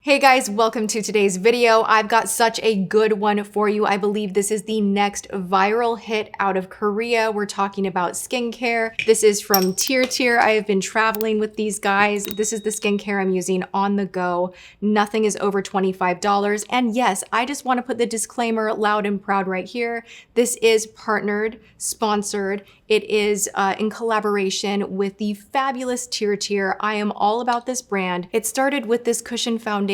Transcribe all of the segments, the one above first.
Hey guys, welcome to today's video. I've got such a good one for you. I believe this is the next viral hit out of Korea. We're talking about skincare. This is from TirTir. I have been traveling with these guys. This is the skincare I'm using on the go. Nothing is over $25. And yes, I just want to put the disclaimer loud and proud right here. This is partnered, sponsored. It is in collaboration with the fabulous TirTir. I am all about this brand. It started with this cushion foundation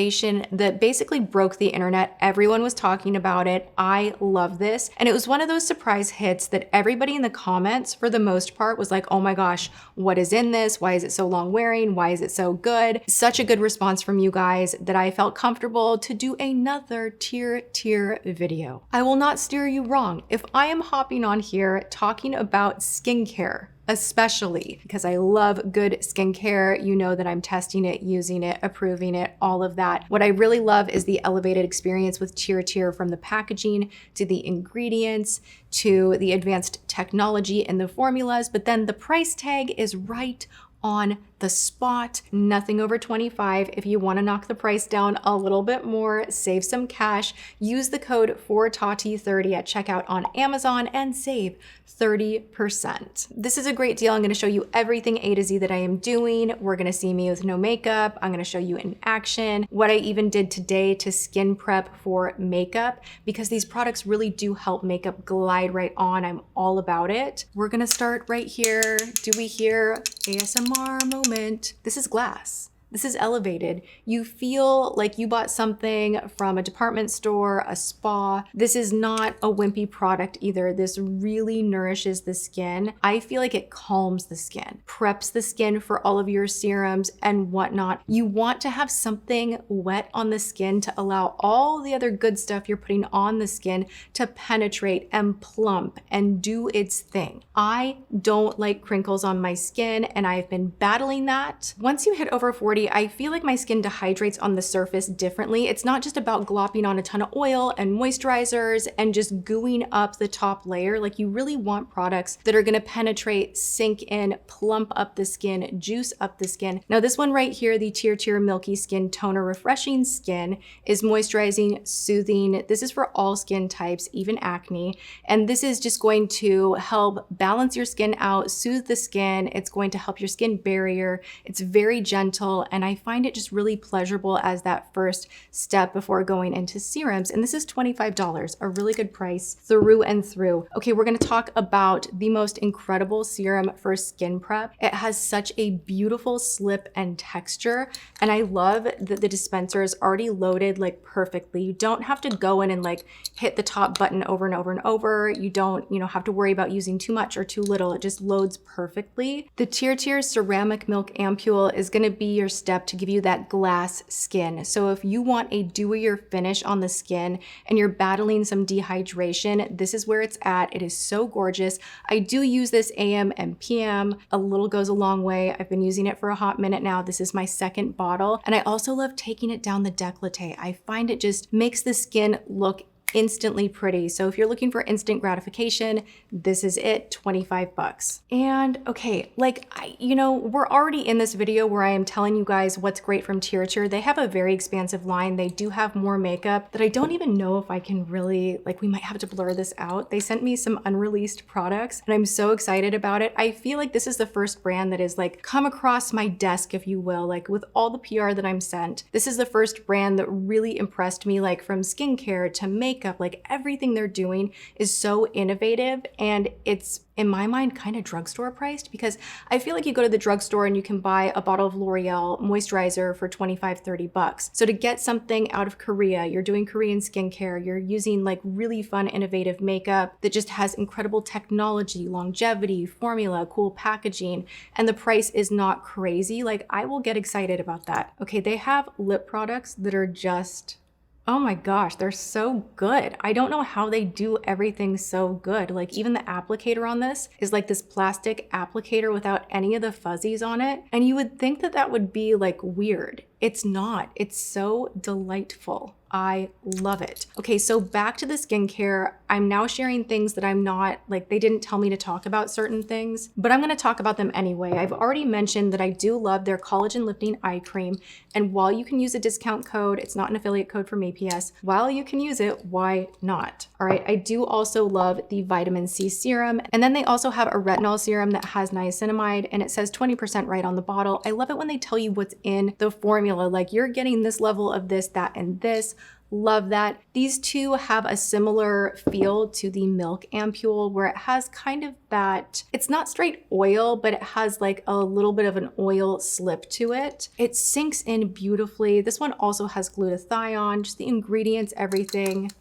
that basically broke the internet. Everyone was talking about it. I love this. And it was one of those surprise hits that everybody in the comments, for the most part, was like, oh my gosh, what is in this? Why is it so long wearing? Why is it so good? Such a good response from you guys that I felt comfortable to do another TirTir video. I will not steer you wrong. If I am hopping on here talking about skincare, especially because I love good skincare. You know that I'm testing it, using it, approving it, all of that. What I really love is the elevated experience with TirTir, from the packaging to the ingredients to the advanced technology in the formulas, but then the price tag is right on the spot. Nothing over 25. If you want to knock the price down a little bit more, save some cash, use the code for Tati30 at checkout on Amazon and save 30%. This is a great deal. I'm going to show you everything A to Z that I am doing. We're going to see me with no makeup. I'm going to show you in action what I even did today to skin prep for makeup, because these products really do help makeup glide right on. I'm all about it. We're going to start right here. Do we hear ASMR moment? This is glass. This is elevated. You feel like you bought something from a department store, a spa. This is not a wimpy product either. This really nourishes the skin. I feel like it calms the skin, preps the skin for all of your serums and whatnot. You want to have something wet on the skin to allow all the other good stuff you're putting on the skin to penetrate and plump and do its thing. I don't like crinkles on my skin, and I've been battling that. Once you hit over 40, I feel like my skin dehydrates on the surface differently. It's not just about glopping on a ton of oil and moisturizers and just gooing up the top layer. Like, you really want products that are gonna penetrate, sink in, plump up the skin, juice up the skin. Now this one right here, the TirTir Milky Skin Toner Refreshing Skin, is moisturizing, soothing. This is for all skin types, even acne. And this is just going to help balance your skin out, soothe the skin. It's going to help your skin barrier. It's very gentle, and I find it just really pleasurable as that first step before going into serums. And this is $25, a really good price through and through. Okay, we're gonna talk about the most incredible serum for skin prep. It has such a beautiful slip and texture, and I love that the dispenser is already loaded like perfectly. You don't have to go in and like hit the top button over and over and over. You don't, have to worry about using too much or too little. It just loads perfectly. The TirTir Ceramic Milk Ampoule is gonna be your step to give you that glass skin. So if you want a dewier finish on the skin and you're battling some dehydration, this is where it's at. It is so gorgeous. I do use this AM and PM. A little goes a long way. I've been using it for a hot minute now. This is my second bottle. And I also love taking it down the décolleté. I find it just makes the skin look instantly pretty. So if you're looking for instant gratification, this is it, 25 bucks. And okay, like, we're already in this video where I am telling you guys what's great from TirTir. They have a very expansive line. They do have more makeup that I don't even know if I can really, we might have to blur this out. They sent me some unreleased products and I'm so excited about it. I feel like this is the first brand that is come across my desk, if you will, with all the PR that I'm sent. This is the first brand that really impressed me, from skincare to makeup. Everything they're doing is so innovative, and it's, in my mind, kind of drugstore priced, because I feel like you go to the drugstore and you can buy a bottle of L'Oreal moisturizer for 25, 30 bucks. So to get something out of Korea, you're doing Korean skincare, you're using really fun, innovative makeup that just has incredible technology, longevity, formula, cool packaging, and the price is not crazy. I will get excited about that. Okay, they have lip products that are just, oh my gosh, they're so good. I don't know how they do everything so good. Even the applicator on this is this plastic applicator without any of the fuzzies on it. And you would think that that would be weird. It's not. It's so delightful. I love it. Okay, so back to the skincare. I'm now sharing things that I'm not, like, they didn't tell me to talk about certain things, but I'm gonna talk about them anyway. I've already mentioned that I do love their collagen lifting eye cream. And while you can use a discount code, it's not an affiliate code from APS, while you can use it, why not? All right, I do also love the vitamin C serum. And then they also have a retinol serum that has niacinamide, and it says 20% right on the bottle. I love it when they tell you what's in the formula, like you're getting this level of this, that, and this. Love that. These two have a similar feel to the Milk Ampoule, where it has kind of that, it's not straight oil, but it has like a little bit of an oil slip to it. It sinks in beautifully. This one also has glutathione, just the ingredients, everything.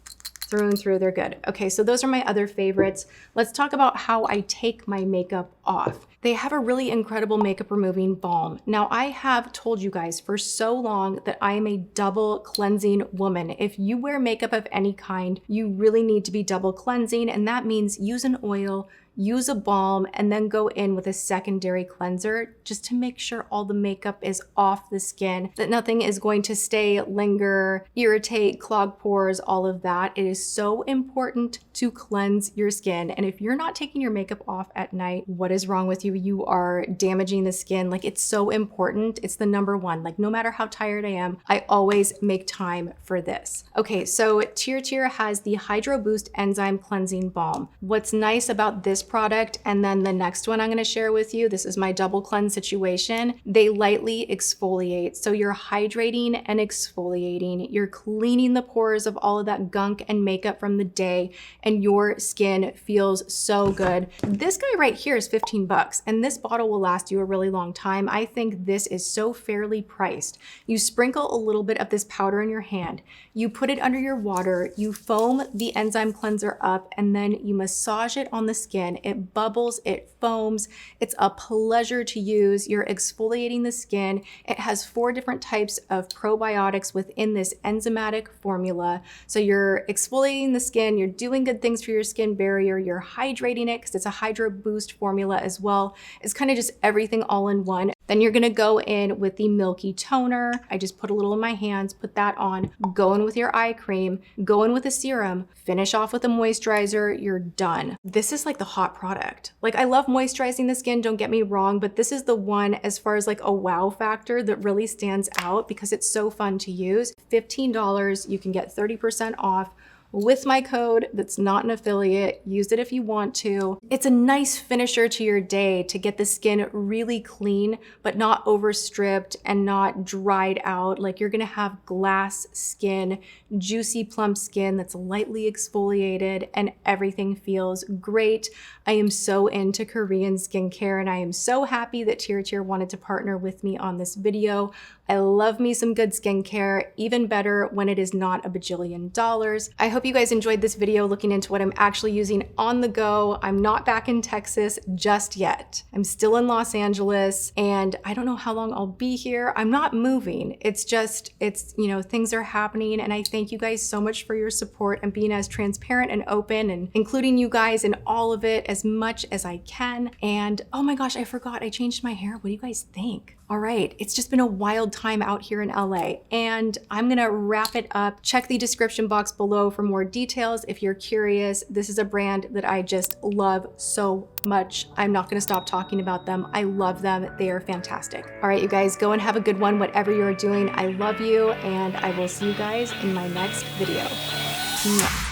Through and through, they're good. Okay, so those are my other favorites. Let's talk about how I take my makeup off. They have a really incredible makeup removing balm. Now, I have told you guys for so long that I am a double cleansing woman. If you wear makeup of any kind, you really need to be double cleansing, and that means use an oil, use a balm, and then go in with a secondary cleanser just to make sure all the makeup is off the skin, that nothing is going to stay, linger, irritate, clog pores, all of that. It is so important to cleanse your skin. And if you're not taking your makeup off at night, what is wrong with you? You are damaging the skin. Like, it's so important. It's the number one. Like, no matter how tired I am, I always make time for this. Okay, so TirTir has the Hydro Boost Enzyme Cleansing Balm. What's nice about this product, and then the next one I'm going to share with you, this is my double cleanse situation, they lightly exfoliate. So you're hydrating and exfoliating, you're cleaning the pores of all of that gunk and makeup from the day, and your skin feels so good. This guy right here is 15 bucks, and this bottle will last you a really long time. I think this is so fairly priced. You sprinkle a little bit of this powder in your hand, you put it under your water, you foam the enzyme cleanser up, and then you massage it on the skin. It bubbles, it foams. It's a pleasure to use. You're exfoliating the skin. It has 4 different types of probiotics within this enzymatic formula. So you're exfoliating the skin, you're doing good things for your skin barrier, you're hydrating it because it's a Hydro Boost formula as well. It's kind of just everything all in one. Then you're gonna go in with the Milky toner. I just put a little in my hands, put that on, go in with your eye cream, go in with a serum, finish off with a moisturizer, you're done. This is like the hot product. Like, I love moisturizing the skin, don't get me wrong, but this is the one as far as like a wow factor that really stands out because it's so fun to use. $15, you can get 30% off with my code that's not an affiliate. Use it if you want to. It's a nice finisher to your day to get the skin really clean, but not overstripped and not dried out. Like, you're gonna have glass skin, juicy plump skin that's lightly exfoliated, and everything feels great. I am so into Korean skincare, and I am so happy that TirTir wanted to partner with me on this video. I love me some good skincare, even better when it is not a bajillion dollars. I hope you guys enjoyed this video looking into what I'm actually using on the go. I'm not back in Texas just yet. I'm still in Los Angeles, and I don't know how long I'll be here. I'm not moving. It's just, you know, things are happening, and I thank you guys so much for your support and being as transparent and open and including you guys in all of it as much as I can. And oh my gosh, I forgot, I changed my hair. What do you guys think? All right, it's just been a wild time out here in LA, and I'm gonna wrap it up. Check the description box below for more details if you're curious. This is a brand that I just love so much. I'm not gonna stop talking about them. I love them, they are fantastic. All right, you guys, go and have a good one, whatever you're doing. I love you, and I will see you guys in my next video. Mwah.